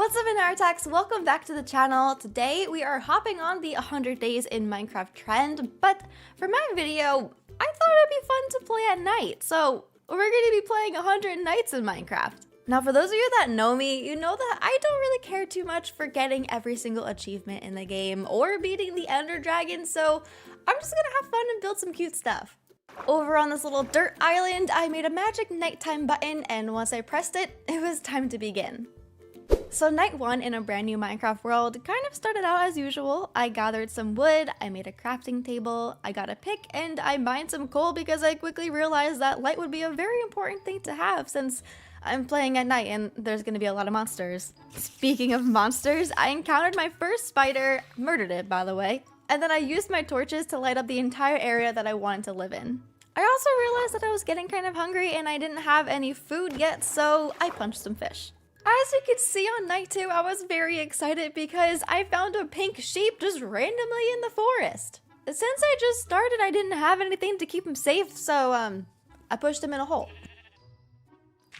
What's up, Inartax? Welcome back to the channel. Today we are hopping on the 100 days in Minecraft trend, but for my video, I thought it'd be fun to play at night, so we're going to be playing 100 nights in Minecraft. Now, for those of you that know me, you know that I don't really care too much for getting every single achievement in the game or beating the Ender Dragon, so I'm just gonna have fun and build some cute stuff. Over on this little dirt island, I made a magic nighttime button, and once I pressed it, it was time to begin. So night one in a brand new Minecraft world kind of started out as usual. I gathered some wood, I made a crafting table, I got a pick, and I mined some coal because I quickly realized that light would be a very important thing to have since I'm playing at night and there's gonna be a lot of monsters. Speaking of monsters, I encountered my first spider, murdered it by the way, and then I used my torches to light up the entire area that I wanted to live in. I also realized that I was getting kind of hungry and I didn't have any food yet, so I punched some fish. As you can see on night 2, I was very excited because I found a pink sheep just randomly in the forest. Since I just started, I didn't have anything to keep him safe, so I pushed him in a hole.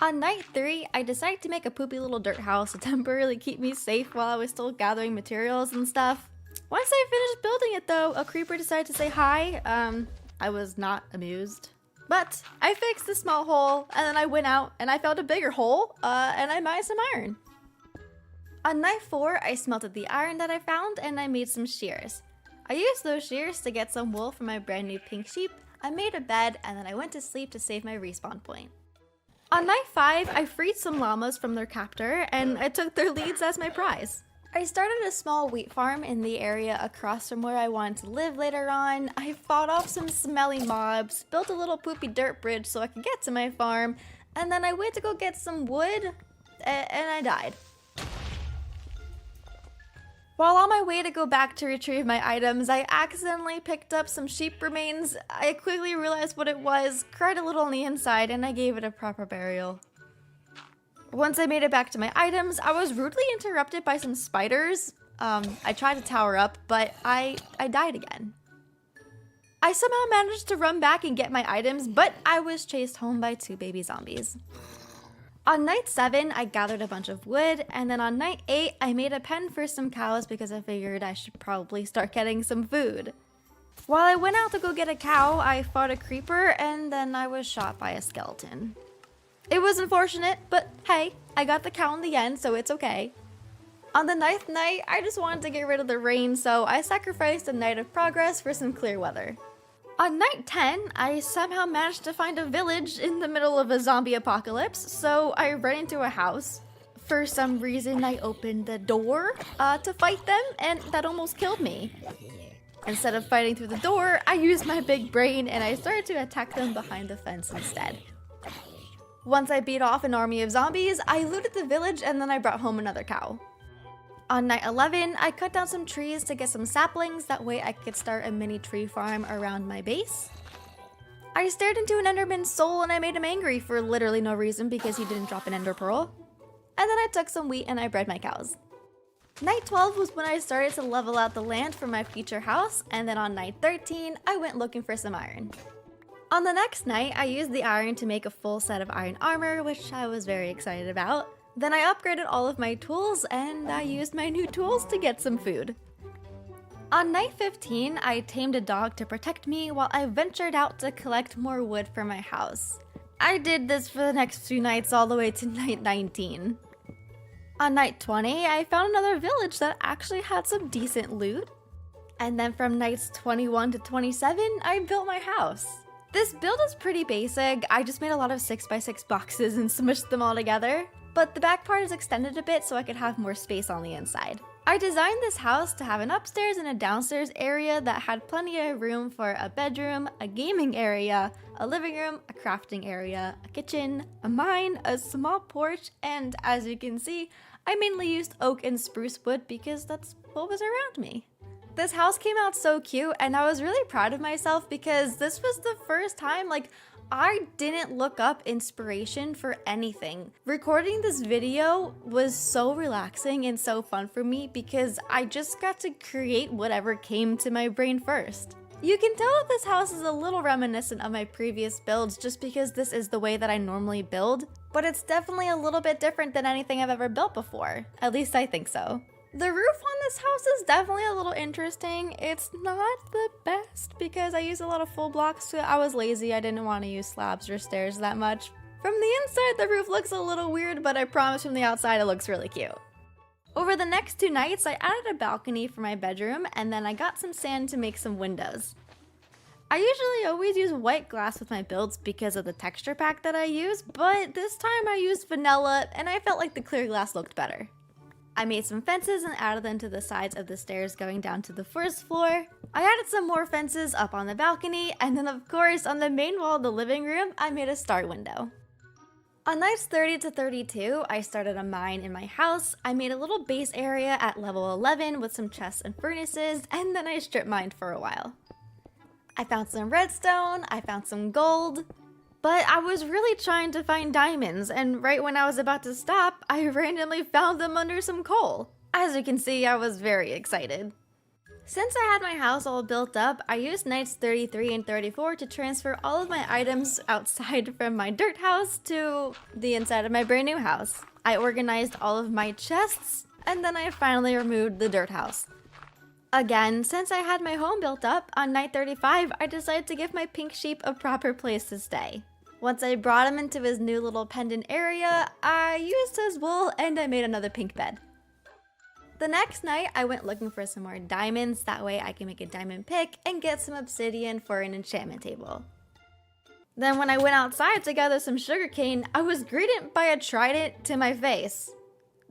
On night 3, I decided to make a poopy little dirt house to temporarily keep me safe while I was still gathering materials and stuff. Once I finished building it though, a creeper decided to say hi. I was not amused. But I fixed the small hole, and then I went out and I found a bigger hole, and I mined some iron. On night 4, I smelted the iron that I found and I made some shears. I used those shears to get some wool for my brand new pink sheep, I made a bed, and then I went to sleep to save my respawn point. On night 5, I freed some llamas from their captor, and I took their leads as my prize. I started a small wheat farm in the area across from where I wanted to live later on. I fought off some smelly mobs, built a little poopy dirt bridge so I could get to my farm, and then I went to go get some wood, and I died. While on my way to go back to retrieve my items, I accidentally picked up some sheep remains. I quickly realized what it was, cried a little on the inside, and I gave it a proper burial. Once I made it back to my items, I was rudely interrupted by some spiders. I tried to tower up, but I died again. I somehow managed to run back and get my items, but I was chased home by 2 baby zombies. On night 7, I gathered a bunch of wood, and then on night 8, I made a pen for some cows because I figured I should probably start getting some food. While I went out to go get a cow, I fought a creeper, and then I was shot by a skeleton. It was unfortunate, but hey, I got the cow in the end, so it's okay. On the 9th night, I just wanted to get rid of the rain, so I sacrificed a night of progress for some clear weather. On night 10, I somehow managed to find a village in the middle of a zombie apocalypse, so I ran into a house. For some reason, I opened the door to fight them, and that almost killed me. Instead of fighting through the door, I used my big brain and I started to attack them behind the fence instead. Once I beat off an army of zombies, I looted the village and then I brought home another cow. On night 11, I cut down some trees to get some saplings, that way I could start a mini tree farm around my base. I stared into an enderman's soul and I made him angry for literally no reason because he didn't drop an ender pearl. And then I took some wheat and I bred my cows. Night 12 was when I started to level out the land for my future house, and then on night 13, I went looking for some iron. On the next night, I used the iron to make a full set of iron armor, which I was very excited about. Then I upgraded all of my tools, and I used my new tools to get some food. On night 15, I tamed a dog to protect me while I ventured out to collect more wood for my house. I did this for the next few nights all the way to night 19. On night 20, I found another village that actually had some decent loot. And then from nights 21 to 27, I built my house. This build is pretty basic. I just made a lot of 6x6 boxes and smushed them all together, but the back part is extended a bit so I could have more space on the inside. I designed this house to have an upstairs and a downstairs area that had plenty of room for a bedroom, a gaming area, a living room, a crafting area, a kitchen, a mine, a small porch, and as you can see, I mainly used oak and spruce wood because that's what was around me. This house came out so cute and I was really proud of myself because this was the first time I didn't look up inspiration for anything. Recording this video was so relaxing and so fun for me because I just got to create whatever came to my brain first. You can tell that this house is a little reminiscent of my previous builds just because this is the way that I normally build, but it's definitely a little bit different than anything I've ever built before. At least I think so. The roof on this house is definitely a little interesting. It's not the best because I use a lot of full blocks. I was lazy, I didn't want to use slabs or stairs that much. From the inside, the roof looks a little weird, but I promise from the outside it looks really cute. Over the next 2 nights, I added a balcony for my bedroom, and then I got some sand to make some windows. I usually always use white glass with my builds because of the texture pack that I use, but this time I used vanilla, and I felt like the clear glass looked better. I made some fences and added them to the sides of the stairs going down to the first floor. I added some more fences up on the balcony, and then of course on the main wall of the living room, I made a star window. On nights 30 to 32, I started a mine in my house. I made a little base area at level 11 with some chests and furnaces, and then I strip mined for a while. I found some redstone, I found some gold, but I was really trying to find diamonds, and right when I was about to stop, I randomly found them under some coal. As you can see, I was very excited. Since I had my house all built up, I used nights 33 and 34 to transfer all of my items outside from my dirt house to the inside of my brand new house. I organized all of my chests, and then I finally removed the dirt house. Again, since I had my home built up, on night 35, I decided to give my pink sheep a proper place to stay. Once I brought him into his new little pendant area, I used his wool and I made another pink bed. The next night, I went looking for some more diamonds, that way I can make a diamond pick and get some obsidian for an enchantment table. Then when I went outside to gather some sugarcane, I was greeted by a trident to my face.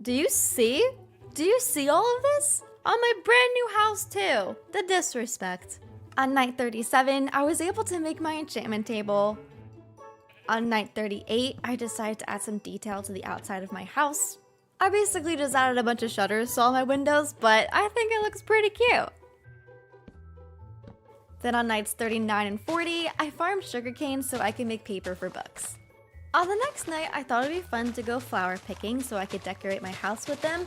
Do you see? Do you see all of this? On my brand new house too! The disrespect. On night 37, I was able to make my enchantment table. On night 38, I decided to add some detail to the outside of my house. I basically just added a bunch of shutters to all my windows, but I think it looks pretty cute. Then on nights 39 and 40, I farmed sugarcane so I can make paper for books. On the next night, I thought it'd be fun to go flower picking so I could decorate my house with them.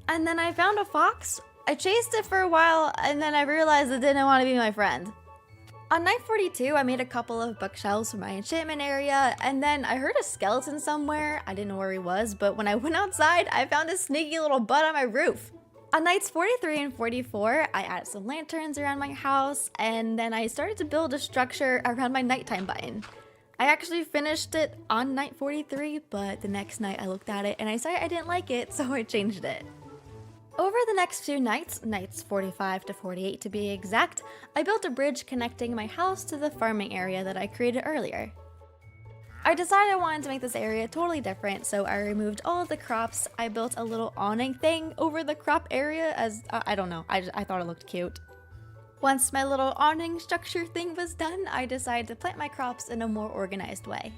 And then I found a fox. I chased it for a while, and then I realized it didn't want to be my friend. On night 42, I made a couple of bookshelves for my enchantment area, and then I heard a skeleton somewhere. I didn't know where he was, but when I went outside, I found a sneaky little butt on my roof. On nights 43 and 44, I added some lanterns around my house, and then I started to build a structure around my nighttime button. I actually finished it on night 43, but the next night I looked at it and I decided I didn't like it, so I changed it. Over the next few nights, nights 45 to 48 to be exact, I built a bridge connecting my house to the farming area that I created earlier. I decided I wanted to make this area totally different, so I removed all of the crops. I built a little awning thing over the crop area as, I don't know, I thought it looked cute. Once my little awning structure thing was done, I decided to plant my crops in a more organized way.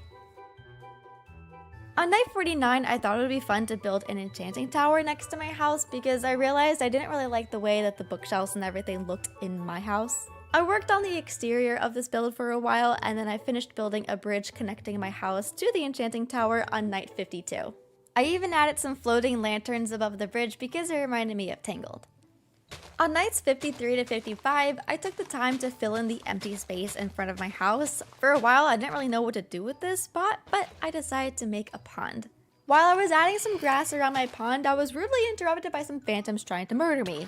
On night 49, I thought it would be fun to build an enchanting tower next to my house because I realized I didn't really like the way that the bookshelves and everything looked in my house. I worked on the exterior of this build for a while, and then I finished building a bridge connecting my house to the enchanting tower on night 52. I even added some floating lanterns above the bridge because it reminded me of Tangled. On nights 53 to 55, I took the time to fill in the empty space in front of my house. For a while, I didn't really know what to do with this spot, but I decided to make a pond. While I was adding some grass around my pond, I was rudely interrupted by some phantoms trying to murder me.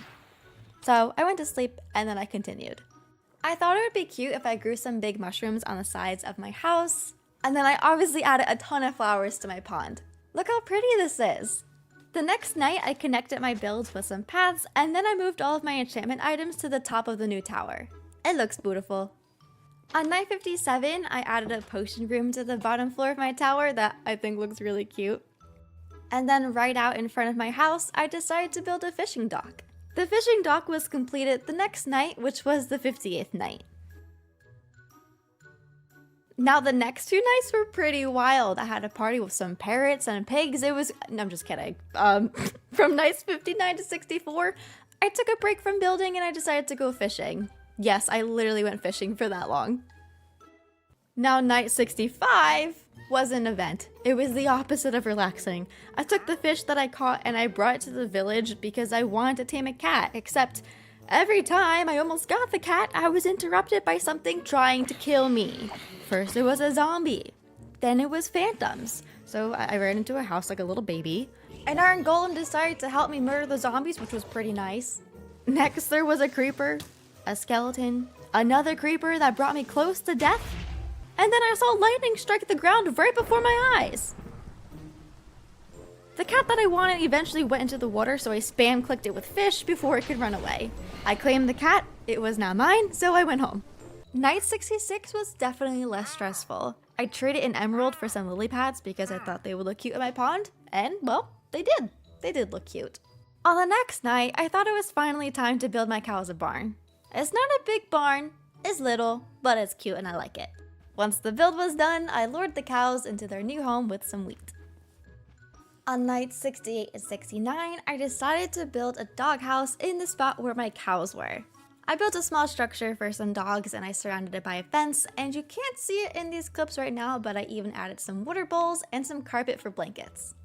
So I went to sleep and then I continued. I thought it would be cute if I grew some big mushrooms on the sides of my house, and then I obviously added a ton of flowers to my pond. Look how pretty this is! The next night, I connected my builds with some paths, and then I moved all of my enchantment items to the top of the new tower. It looks beautiful. On night 57, I added a potion room to the bottom floor of my tower that I think looks really cute. And then right out in front of my house, I decided to build a fishing dock. The fishing dock was completed the next night, which was the 58th night. Now the next 2 nights were pretty wild. I had a party with some parrots and pigs. No, I'm just kidding. From nights 59 to 64, I took a break from building and I decided to go fishing. Yes, I literally went fishing for that long. Now night 65 was an event. It was the opposite of relaxing. I took the fish that I caught and I brought it to the village because I wanted to tame a cat, except Every time I almost got the cat, I was interrupted by something trying to kill me. First it was a zombie, then it was phantoms. So I ran into a house like a little baby. An iron golem decided to help me murder the zombies, which was pretty nice. Next there was a creeper, a skeleton, another creeper that brought me close to death, and then I saw lightning strike the ground right before my eyes. The cat that I wanted eventually went into the water, so I spam clicked it with fish before it could run away. I claimed the cat, it was now mine, so I went home. Night 66 was definitely less stressful. I traded an emerald for some lily pads because I thought they would look cute in my pond, and well, they did. They did look cute. On the next night, I thought it was finally time to build my cows a barn. It's not a big barn, it's little, but it's cute and I like it. Once the build was done, I lured the cows into their new home with some wheat. On night 68 and 69, I decided to build a doghouse in the spot where my cows were. I built a small structure for some dogs and I surrounded it by a fence, and you can't see it in these clips right now, but I even added some water bowls and some carpet for blankets.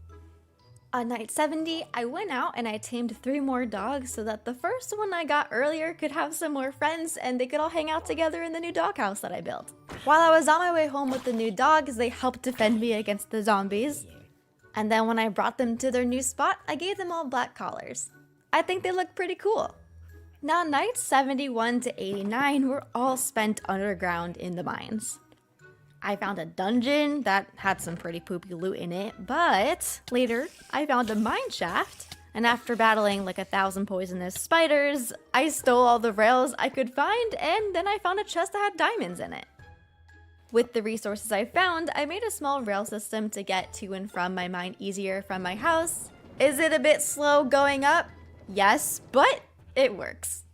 On night 70, I went out and I tamed 3 more dogs so that the first one I got earlier could have some more friends and they could all hang out together in the new doghouse that I built. While I was on my way home with the new dogs, they helped defend me against the zombies. And then when I brought them to their new spot, I gave them all black collars. I think they look pretty cool. Now nights 71 to 89 were all spent underground in the mines. I found a dungeon that had some pretty poopy loot in it, but later I found a mine shaft, and after battling like 1,000 poisonous spiders, I stole all the rails I could find, and then I found a chest that had diamonds in it. With the resources I found, I made a small rail system to get to and from my mine easier from my house. Is it a bit slow going up? Yes, but it works.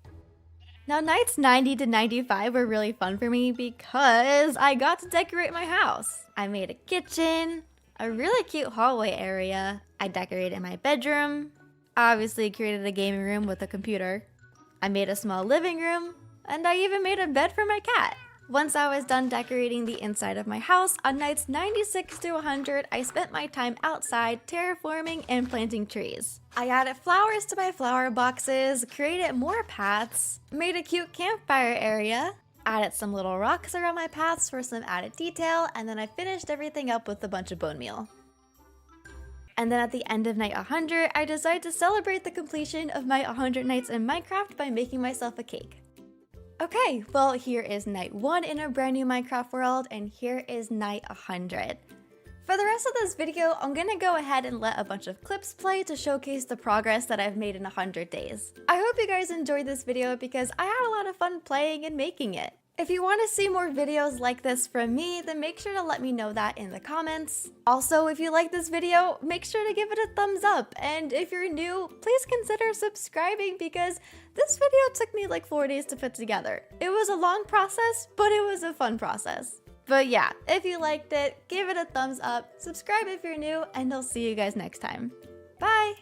Now nights 90 to 95 were really fun for me because I got to decorate my house. I made a kitchen, a really cute hallway area, I decorated my bedroom, obviously created a gaming room with a computer, I made a small living room, and I even made a bed for my cat. Once I was done decorating the inside of my house, on nights 96 to 100, I spent my time outside terraforming and planting trees. I added flowers to my flower boxes, created more paths, made a cute campfire area, added some little rocks around my paths for some added detail, and then I finished everything up with a bunch of bone meal. And then at the end of night 100, I decided to celebrate the completion of my 100 nights in Minecraft by making myself a cake. Okay, well here is night 1 in a brand new Minecraft world, and here is night 100. For the rest of this video, I'm gonna go ahead and let a bunch of clips play to showcase the progress that I've made in 100 days. I hope you guys enjoyed this video because I had a lot of fun playing and making it. If you want to see more videos like this from me, then make sure to let me know that in the comments. Also, if you like this video, make sure to give it a thumbs up. And if you're new, please consider subscribing because this video took me like 4 days to put together. It was a long process, but it was a fun process. But yeah, if you liked it, give it a thumbs up, subscribe if you're new, and I'll see you guys next time. Bye!